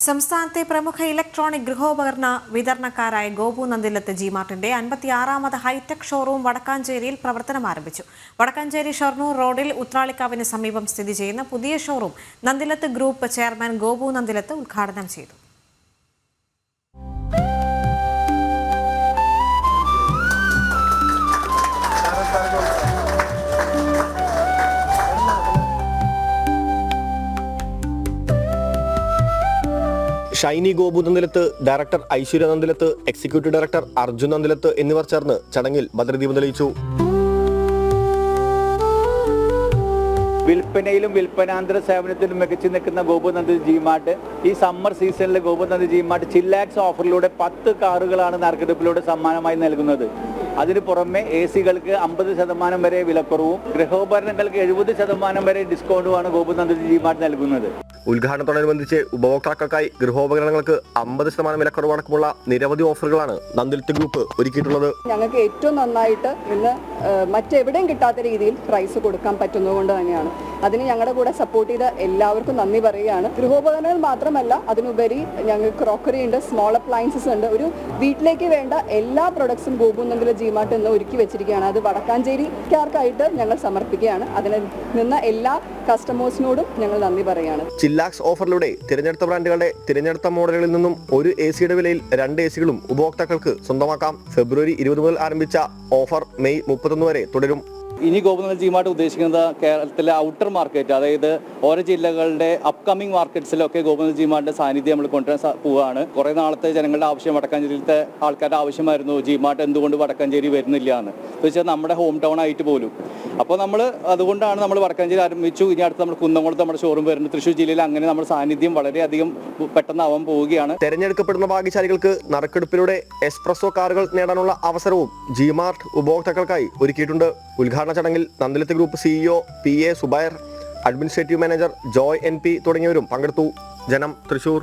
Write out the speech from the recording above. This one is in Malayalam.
സംസ്ഥാനത്തെ പ്രമുഖ ഇലക്ട്രോണിക് ഗൃഹോപകരണ വിതരണക്കാരായ ഗോപു നന്ദിലത്ത് ജിമാർട്ടിന്റെ 56ാമത് ഹൈടെക് ഷോറൂം വടക്കാഞ്ചേരിയിൽ പ്രവർത്തനം ആരംഭിച്ചു. വടക്കാഞ്ചേരി ഷൊർണൂർ റോഡിൽ ഉത്രാളിക്കാവിന് സമീപം സ്ഥിതി ചെയ്യുന്ന പുതിയ showroom Nandilath group chairman Gopu Nandilath ഉദ്ഘാടനം ചെയ്തു. Shiny Gopu Nandilath, director Aishwarya Nandilath, executive director Arjun Nandilath എന്നിവർ ചേർന്ന് ചടങ്ങിൽ ഭദ്രദീപം തെളിയിച്ചു. വിൽപ്പനയിലും വിൽപ്പനാന്തര സേവനത്തിലും മികച്ചു നിൽക്കുന്ന ഗോപു നന്ദി ജിമാർട്ട് ഈ സമ്മർ സീസണിൽ ഗോപു നന്ദി ജിമാർട്ട് ചില്ലാക്സ് ഓഫറിലൂടെ 10 കാറുകളാണ് നറുക്കെടുപ്പിലൂടെ സമ്മാനമായി നൽകുന്നത്. അതിനു പുറമെ AC-കൾക്ക് 50% വരെ വിലക്കുറവും ഗൃഹോപകരണങ്ങൾക്ക് 70% വരെ ഡിസ്കൗണ്ടുമാണ് ഗോപു നന്ദി ജിമാർട്ട് നൽകുന്നത്. ഉദ്ഘാടനത്തോടനുബന്ധിച്ച് ഉപഭോക്താക്കൾക്കായി ഗൃഹോപകരണങ്ങൾക്ക് 50% വിലക്കുറവടക്കമുള്ള നിരവധി ഓഫറുകളാണ് നന്ദിലത്ത് ഗ്രൂപ്പ് ഒരുക്കിയിട്ടുള്ളത്. ഞങ്ങൾക്ക് ഏറ്റവും നന്നായിട്ട് ഇന്ന് മറ്റെവിടെയും കിട്ടാത്ത രീതിയിൽ പ്രൈസ് കൊടുക്കാൻ പറ്റുന്നതുകൊണ്ട് തന്നെയാണ്. അതിന് ഞങ്ങളുടെ കൂടെ സപ്പോർട്ട് ചെയ്ത എല്ലാവർക്കും നന്ദി പറയുകയാണ്. ഗൃഹോപകരണങ്ങൾ മാത്രമല്ല, അതിനുപരി ഞങ്ങൾക്ക് ക്രോക്കറി ഉണ്ട്, സ്മോൾ അപ്ലയൻസസ് ഉണ്ട്. ഒരു വീട്ടിലേക്ക് വേണ്ട എല്ലാ പ്രൊഡക്ട്സും ഗോപു നന്ദില ജിമാർട്ട് എന്ന് ഒരുക്കി വെച്ചിരിക്കുകയാണ്. അത് വടക്കാഞ്ചേരിക്കാർക്കായിട്ട് ഞങ്ങൾ സമർപ്പിക്കുകയാണ്. അതിന് നിന്ന് എല്ലാ കസ്റ്റമേഴ്സിനോടും ഞങ്ങൾ നന്ദി പറയുകയാണ്. ചില്ലാക്സ് ഓഫറിലൂടെ തിരഞ്ഞെടുത്ത ബ്രാൻഡുകളുടെ തിരഞ്ഞെടുത്ത മോഡലുകളിൽ നിന്നും ഒരു AC-യുടെ വിലയിൽ 2 AC-കളും ഉപഭോക്താക്കൾക്ക് സ്വന്തമാക്കാം. ഫെബ്രുവരി 20 മുതൽ ആരംഭിച്ച ഓഫർ മെയ് 31 വരെ തുടരും. ഇനി ഗോപു നന്ദി ജിമാർട്ട് ഉദ്ദേശിക്കുന്നത് കേരളത്തിലെ ഔട്ടർ മാർക്കറ്റ്, അതായത് ഓരോ ജില്ലകളുടെ അപ്കമിങ് മാർക്കറ്റ്സിലൊക്കെ ഗോപു നന്ദി ജിമാർട്ടിന്റെ സാന്നിധ്യം നമ്മൾ കൊണ്ടുവരാൻ പോവുകയാണ്. കുറേ നാളത്തെ ജനങ്ങളുടെ ആവശ്യം, വടക്കാഞ്ചേരിയിലത്തെ ആൾക്കാരുടെ ആവശ്യമായിരുന്നു ജിമാർട്ട് എന്തുകൊണ്ട് വടക്കാഞ്ചേരി വരുന്നില്ല എന്ന്. വെച്ചാൽ നമ്മുടെ ഹോം ടൗൺ ആയിട്ട് പോലും. അപ്പോൾ അതുകൊണ്ടാണ് നമ്മൾ വടക്കാഞ്ചേരി ആരംഭിച്ചു. ഇനി അടുത്ത് നമ്മൾ കുന്നംകുളത്ത് നമ്മുടെ ഷോറൂം വരുന്നു. തൃശ്ശൂർ ജില്ലയിൽ അങ്ങനെ നമ്മുടെ സാന്നിധ്യം വളരെയധികം പെട്ടെന്നാവാൻ പോവുകയാണ്. തെരഞ്ഞെടുക്കപ്പെടുന്ന ഭാഗ്യശാലികൾക്ക് നറുക്കെടുപ്പിലൂടെ എസ്പ്രസോ കാറുകൾ നേടാനുള്ള അവസരവും ജിമാർട്ട് ഉപഭോക്താക്കൾക്കായി ഒരുക്കിയിട്ടുണ്ട്. ഉദ്ഘാടന ചടങ്ങിൽ Nandilath group CEO PA Zubair, administrative manager Joy NP തുടങ്ങിയവരും പങ്കെടുത്തു. ജനം, തൃശൂർ.